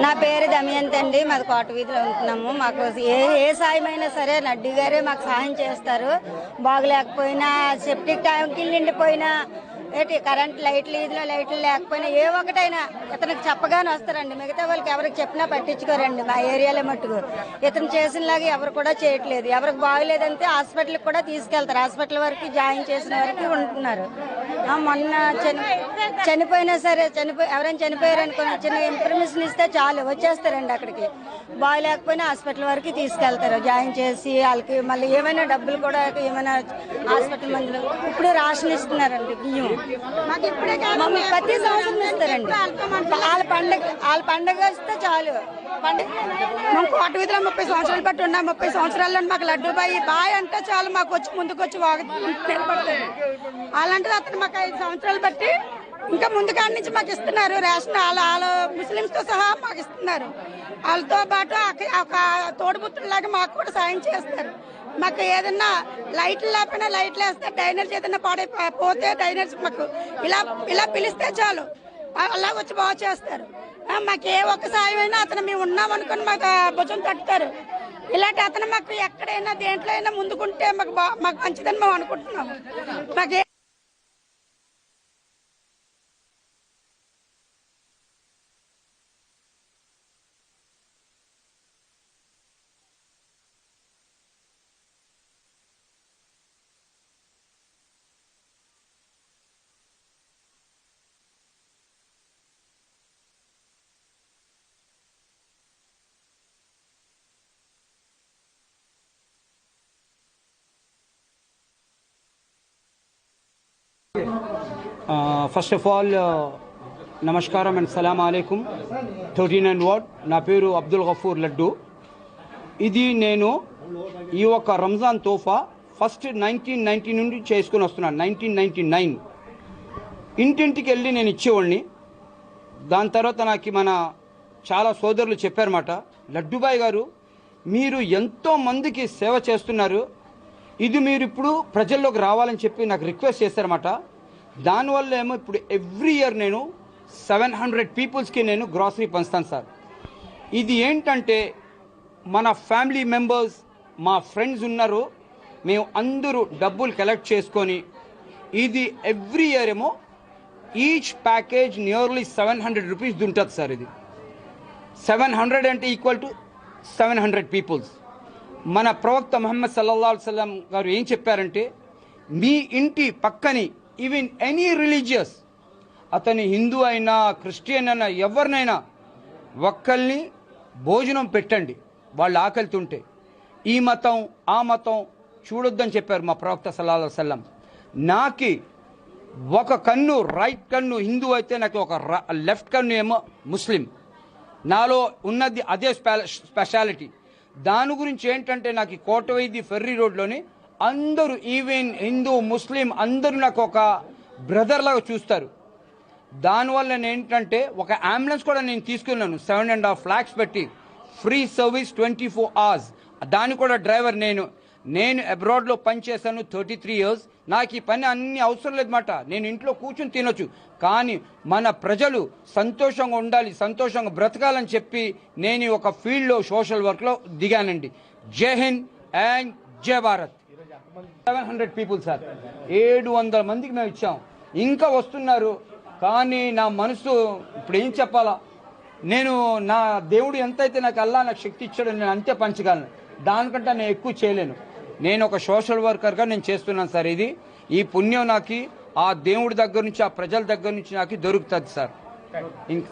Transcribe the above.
నా పేరు దమయంతి అండి. మాది కోట వీధిలో ఉంటున్నాము. మాకు ఏ సాయమైనా సరే లడ్డు గారే మాకు సహాయం చేస్తారు. బాగులేకపోయినా సెప్టిక్ ట్యాంకులు నిండిపోయినా కరెంట్ లైట్లు ఈదిలో లైట్లు లేకపోయినా ఏ ఒకటైనా ఇతనికి చెప్పగానే వస్తారండి. మిగతా వాళ్ళకి ఎవరికి చెప్పినా పట్టించుకోరండి. మా ఏరియాలో మట్టుకు ఇతను చేసినలాగా ఎవరు కూడా చేయట్లేదు. ఎవరికి బాగలేదంటే హాస్పిటల్కి కూడా తీసుకెళ్తారు. హాస్పిటల్ వరకు జాయిన్ చేసిన వరకు ఉంటున్నారు. మొన్న చనిపోయినా సరే ఎవరైనా చనిపోయారు అనుకుని చిన్న ఇన్ఫర్మేషన్ ఇస్తే చాలు వచ్చేస్తారండి అక్కడికి. బాగలేకపోయినా హాస్పిటల్ వరకు తీసుకెళ్తారు జాయిన్ చేసి. వాళ్ళకి మళ్ళీ ఏమైనా డబ్బులు కూడా ఏమైనా హాస్పిటల్ మందులు ఇప్పుడు రేషన్ ఇస్తున్నారండి. బియ్యం మమ్మల్ని ప్రతి సంవత్సరం ఇస్తారండి. వాళ్ళ పండగ వస్తే చాలు. మేము కోట వీధిలో 30 సంవత్సరాలు బట్టి ఉన్నాం. 30 సంవత్సరాల్లో మాకు లడ్డు బాయ్ అంటే చాలు మాకు వచ్చి ముందుకు వచ్చి నిలబడతారు. అలాంటిది అతను మాకు 5 సంవత్సరాలు బట్టి ఇంకా ముందు కాడి నుంచి మాకు ఇస్తున్నారు రేషన్. వాళ్ళ ముస్లింస్ తో సహా మాకు ఇస్తున్నారు. వాళ్ళతో పాటు ఒక తోడుబుత్తులాగా మాకు కూడా సాయం చేస్తారు. మాకు ఏదన్నా లైట్లు లేకపోయినా లైట్లు వేస్తే డైనర్స్ ఏదైనా పోతే డైనర్స్ మాకు ఇలా పిలిస్తే చాలు అలా వచ్చి బాగా చేస్తారు. మాకు ఏ ఒక్క సాయం అయినా అతను మేము ఉన్నాం అనుకుని మాకు భుజం తట్టుతారు. ఇలాంటి అతను మాకు ఎక్కడైనా దేంట్లో అయినా ముందుకుంటే మాకు మంచిదని మేము అనుకుంటున్నాము. మాకు ఫస్ట్ ఆఫ్ ఆల్ నమస్కారం అండ్ సలాం అలైకుం. 39 వార్డ్. నా పేరు అబ్దుల్ గఫూర్ లడ్డు. ఇది నేను ఈ ఒక రంజాన్ తోఫా ఫస్ట్ 1990 నుండి చేసుకుని వస్తున్నాను. 1999 ఇంటింటికి వెళ్ళి నేను ఇచ్చేవాడిని. దాని తర్వాత నాకు మన చాలా సోదరులు చెప్పారన్నమాట, లడ్డుబాయ్ గారు మీరు ఎంతో మందికి సేవ చేస్తున్నారు, ఇది మీరు ఇప్పుడు ప్రజల్లోకి రావాలని చెప్పి నాకు రిక్వెస్ట్ చేశారన్నమాట. దానివల్ల ఏమో ఇప్పుడు ఎవ్రీ ఇయర్ నేను 700 పీపుల్స్కి నేను గ్రాసరీ పంచుతాను సార్. ఇది ఏంటంటే మన ఫ్యామిలీ మెంబర్స్ మా ఫ్రెండ్స్ ఉన్నారు, మేము అందరూ డబ్బులు కలెక్ట్ చేసుకొని ఇది ఎవ్రీ ఇయర్ ఏమో ఈచ్ ప్యాకేజ్ నియర్లీ 700 రూపీస్ ఉంటుంది సార్. ఇది 700 అంటే ఈక్వల్ టు 700 పీపుల్స్. మన ప్రవక్త ముహమ్మద్ సల్లల్లాహు అలైహి వసల్లం గారు ఏం చెప్పారంటే, మీ ఇంటి పక్కని ఈవెన్ ఎనీ రిలీజియస్, అతని హిందూ అయినా క్రిస్టియన్ అయినా ఎవరినైనా ఒక్కల్ని భోజనం పెట్టండి వాళ్ళు ఆకలితుంటే. ఈ మతం ఆ మతం చూడొద్దని చెప్పారు మా ప్రవక్త సల్లల్లాహు అలైహి వసల్లం. నాకి ఒక కన్ను రైట్ కన్ను హిందూ అయితే నాకు ఒక లెఫ్ట్ కన్ను ఏమో ముస్లిం. నాలో ఉన్నది అదే స్పెషాలిటీ. దాని గురించి ఏంటంటే నాకు కోటవైది ఫెర్రీ రోడ్లోని అందరూ ఈవెన్ హిందూ ముస్లిం అందరూ నాకు ఒక బ్రదర్ లాగా చూస్తారు. దానివల్ల నేను ఏంటంటే ఒక అంబులెన్స్ కూడా నేను తీసుకున్నాను 7.5 lakhs పెట్టి, ఫ్రీ సర్వీస్ 24 hours. దాని కూడా డ్రైవర్ నేను అబ్రాడ్లో పనిచేశాను 33 years. నాకు ఈ పని అన్ని అవసరం లేదన్నమాట. నేను ఇంట్లో కూర్చుని తినొచ్చు, కానీ మన ప్రజలు సంతోషంగా ఉండాలి, సంతోషంగా బ్రతకాలని చెప్పి నేను ఒక ఫీల్డ్లో సోషల్ వర్క్లో దిగానండి. జై హింద్ అండ్ జై భారత్. 700 పీపుల్ సార్, 700 మందికి మేము ఇచ్చాం. ఇంకా వస్తున్నారు, కానీ నా మనసు ఇప్పుడు ఏం చెప్పాలా, నేను నా దేవుడు ఎంతైతే నాకు నాకు శక్తి ఇచ్చాడో నేను అంతే పంచగలను. దానికంటే నేను ఎక్కువ చేయలేను. నేను ఒక సోషల్ వర్కర్గా నేను చేస్తున్నాను సార్. ఇది ఈ పుణ్యం నాకు ఆ దేవుడి దగ్గర నుంచి ఆ ప్రజల దగ్గర నుంచి నాకు దొరుకుతుంది సార్. ఇంకా